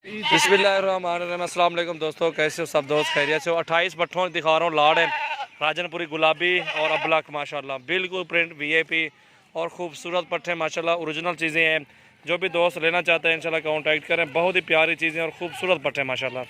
बिस्मिल्लाहिर्रहमानिर्रहीम। अस्सलाम वालेकुम दोस्तों, कैसे हो सब दोस्त? खैरियत से हो? 28 पट्ठों दिखा रहा हूँ। लाड़ है राजनपुरी गुलाबी और अबलक माशाल्लाह बिल्कुल प्रिंट वीआईपी और ख़ूबसूरत पट्ठे माशाल्लाह ओरिजिनल चीज़ें हैं। जो भी दोस्त लेना चाहते हैं इंशाल्लाह कांटेक्ट करें। बहुत ही प्यारी चीज़ें और ख़ूबसूरत पट्ठे माशाल्लाह।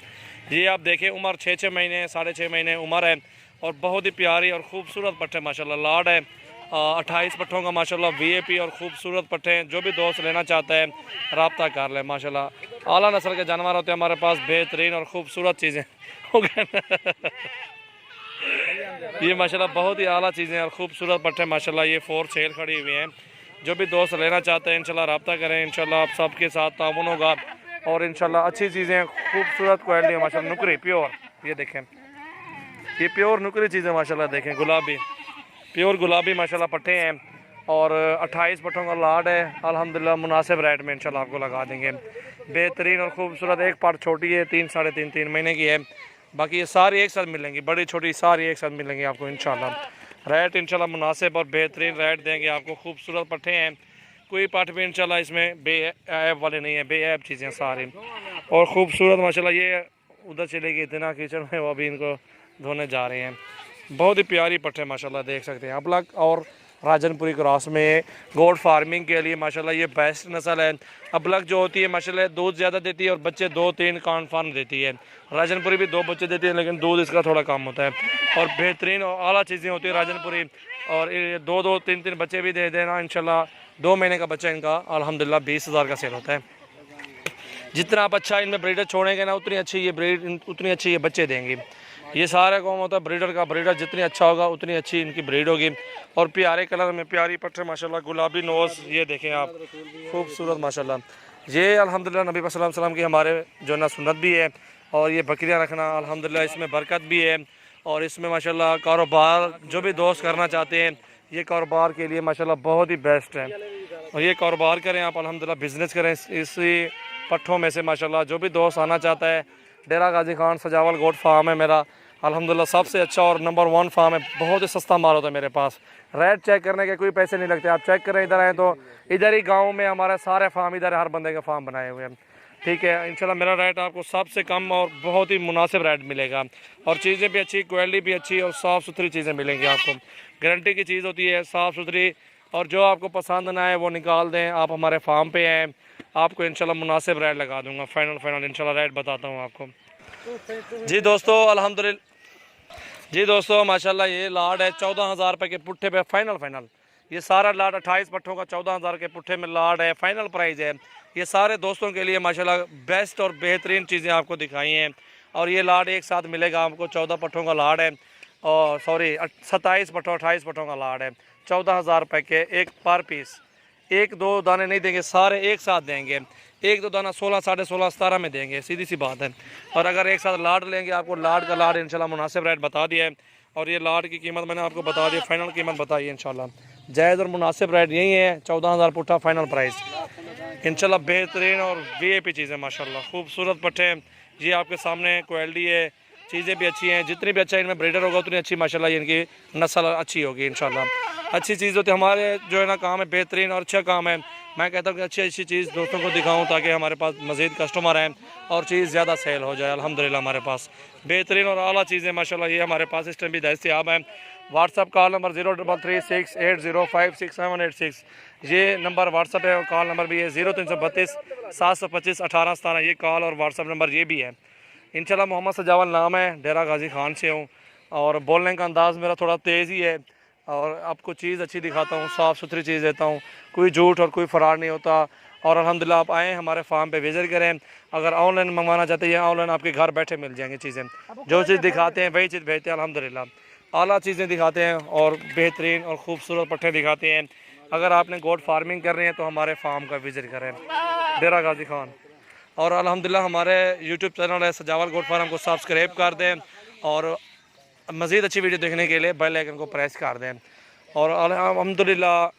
ये आप देखें, उम्र 6 महीने 6.5 महीने उम्र है और बहुत ही प्यारी और ख़ूबसूरत पट्ठे माशाल्लाह। लाड़ है 28 पट्ठों का माशाल्लाह वीआईपी और ख़ूबसूरत पट्ठे हैं। जो भी दोस्त लेना चाहता है रब्ता कर ले माशाल्लाह। आला नस्ल के जानवर होते हैं हमारे पास, बेहतरीन और ख़ूबसूरत चीज़ें हो गए ये माशाल्लाह बहुत ही आला चीज़ें और ख़ूबसूरत पट्ठे माशाल्लाह। ये 4 सेल खड़ी हुई हैं। जो भी दोस्त लेना चाहते हैं इंशाल्लाह रब्ता करें। इंशाल्लाह आप सबके साथ ताउन होगा और इंशाल्लाह अच्छी चीज़ें खूबसूरत क्वालिटी है माशाल्लाह। नुकरी प्योर, ये देखें, ये प्योर नुकरी चीज़ें माशाल्लाह। देखें गुलाबी, प्योर गुलाबी माशाल्लाह पट्टे हैं और 28 पट्टों का लाड है। अल्हम्दुलिल्लाह मुनासिब रेट में इंशाल्लाह आपको लगा देंगे। बेहतरीन और ख़ूबसूरत। एक पार्ट छोटी है, 3 साढ़े 3 महीने की है। बाकी ये सारी एक साथ मिलेंगी, बड़ी छोटी सारी एक साथ मिलेंगी आपको इंशाल्लाह। रेट इंशाल्लाह मुनासिब और बेहतरीन रेट देंगे आपको। खूबसूरत पट्टे हैं, कोई पट भी इंशाल्लाह इसमें बेऐब वाले नहीं है, बेऐब चीज़ें सारी और ख़ूबसूरत माशाल्लाह। ये उधर चलेगी इतना किचन में, वो अभी इनको धोने जा रहे हैं। बहुत ही प्यारी पट्टे माशाल्लाह देख सकते हैं। अबलक और राजनपुरी क्रॉस में गोट फार्मिंग के लिए माशाल्लाह ये बेस्ट नस्ल है। अबलक जो होती है माशाल्लाह दूध ज़्यादा देती है और बच्चे 2-3 कॉन्फर्म देती है। राजनपुरी भी 2 बच्चे देती है लेकिन दूध इसका थोड़ा कम होता है और बेहतरीन और आला चीज़ें होती है राजनपुरी। और 2-2 3-3 बच्चे भी दे देना इंशाल्लाह। 2 महीने का बच्चा इनका अल्हम्दुलिल्लाह 20,000 का सेल होता है। जितना आप अच्छा इनमें ब्रीडर छोड़ेंगे ना उतनी अच्छी ये ब्रीड, उतनी अच्छी ये बच्चे देंगे। ये सारा कौन होता है ब्रीडर का। ब्रीडर जितनी अच्छा होगा उतनी अच्छी इनकी ब्रीड होगी। और प्यारे कलर में प्यारी पट्टे माशाल्लाह। गुलाबी नोज़ ये देखें आप, खूबसूरत माशाल्लाह। ये अल्हम्दुलिल्लाह नबी सल्लल्लाहु अलैहि वसल्लम की हमारे जो ना सुन्नत भी है और ये बकरियां रखना अल्हम्दुलिल्लाह इसमें बरकत भी है। और इसमें माशाल्लाह कारोबार जो भी दोस्त करना चाहते हैं ये कारोबार के लिए माशाल्लाह बहुत ही बेस्ट है। और ये कारोबार करें आप अल्हम्दुलिल्लाह, बिज़नेस करें इसी पट्ठों में से माशाल्लाह। जो भी दोस्त आना चाहता है, डेरा गाजी खान सजावल गोट फार्म है मेरा अल्हम्दुलिल्लाह सबसे अच्छा और नंबर 1 फार्म है। बहुत ही सस्ता माल होता है मेरे पास। रेट चेक करने के कोई पैसे नहीं लगते। आप चेक करें इधर आए तो इधर ही गांव में हमारे सारे फार्म, इधर हर बंदे के फार्म बनाए हुए हैं। ठीक है, इंशाल्लाह मेरा रेट आपको सबसे कम और बहुत ही मुनासिब रेट मिलेगा। और चीज़ें भी अच्छी, क्वालिटी भी अच्छी और साफ़ सुथरी चीज़ें मिलेंगी आपको। गारंटी की चीज़ होती है, साफ़ सुथरी। और जो आपको पसंद ना आए वो निकाल दें। आप हमारे फार्म पे आएँ, आपको इंशाल्लाह मुनासिब रेट लगा दूँगा। फाइनल इंशाल्लाह रेट बताता हूँ आपको। जी दोस्तों अल्हम्दुलिल्लाह, जी दोस्तों माशाल्लाह ये लाड है 14,000 रुपये के पुट्ठे पे फाइनल। ये सारा लाड 28 पट्ठों का 14,000 के पुट्ठे में लाड है, फाइनल प्राइस है। ये सारे दोस्तों के लिए माशाल्लाह बेस्ट और बेहतरीन चीज़ें आपको दिखाई हैं। और ये लाड एक साथ मिलेगा आपको। 14 पट्ठों का लाड है और 27 पट्ठों 28 पट्ठों का लाड है। 14,000 रुपये के एक पर पीस। 1-2 दाने नहीं देंगे, सारे एक साथ देंगे। 1-2 दाना 16, 16.5, 17 में देंगे, सीधी सी बात है। और अगर एक साथ लाड लेंगे आपको लाड का लाड इंशाल्लाह मुनासिब रेट बता दिया है। और ये लाड की कीमत मैंने आपको बता दी, फाइनल कीमत बताई है इंशाल्लाह। जायज़ और मुनासिब रेट यही है, 14,000 पुट्ठा फाइनल प्राइस इंशाल्लाह। बेहतरीन और वीआईपी चीज़ें माशाल्लाह, खूबसूरत पट्टे ये आपके सामने क्वालिटी है। चीज़ें भी अच्छी हैं, जितनी भी अच्छा इनमें ब्रीडर होगा उतनी अच्छी माशाल्लाह इनकी नस्ल अच्छी होगी इंशाल्लाह। अच्छी चीज़ होती है। हमारे जो है ना काम है बेहतरीन और अच्छा काम है। मैं कहता हूँ कि अच्छी चीज़ दोस्तों को दिखाऊं ताकि हमारे पास मज़ीद कस्टमर आएँ और चीज़ ज़्यादा सेल हो जाए। अल्हम्दुलिल्लाह हमारे पास बेहतरीन और आला चीज़ें माशाल्लाह ये हमारे पास इस टाइम भी दस्तयाब हैं। WhatsApp call number 0336805786। ये नंबर व्हाट्सअप है और कॉल नंबर भी है 0332 725 1817। ये कॉल और व्हाट्सअप नंबर ये भी है इंशाल्लाह। मोहम्मद सजावल नाम है, डेरा गाजी खान से हूँ और बोलने का अंदाज़ मेरा थोड़ा तेज़ ही है। और आपको चीज़ अच्छी दिखाता हूँ, साफ़ सुथरी चीज़ देता हूँ, कोई झूठ और कोई फ़राड नहीं होता। और अल्हम्दुलिल्लाह आप आएँ हमारे फार्म पे विज़िट करें। अगर ऑनलाइन मंगवाना चाहते हैं ऑनलाइन आपके घर बैठे मिल जाएंगी चीज़ें। जो चीज़ दिखाते हैं वही चीज़ भेजते हैं अल्हम्दुलिल्लाह। आला चीज़ें दिखाते हैं और बेहतरीन और ख़ूबसूरत पट्टे दिखाते हैं। अगर आपने गोट फार्मिंग कर रहे हैं तो हमारे फार्म का विज़िट करें, डेरा गाजी खान। और अल्हम्दुलिल्लाह हमारे यूट्यूब चैनल है सजावल गोट फार्म को सब्सक्राइब कर दें और मज़ीद अच्छी वीडियो देखने के लिए बेल आइकन को प्रेस कर दें। और अल्हम्दुलिल्लाह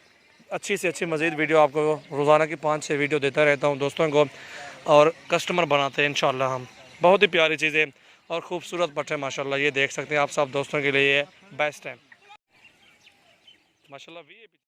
अच्छी से अच्छी मज़ीद वीडियो आपको रोज़ाना की 5-6 वीडियो देता रहता हूँ दोस्तों को और कस्टमर बनाते हैं इंशाल्लाह हम। बहुत ही प्यारी चीज़ें और ख़ूबसूरत पट्टे माशाल्लाह ये देख सकते हैं आप सब दोस्तों के लिए ये बेस्ट है माशाल्लाह।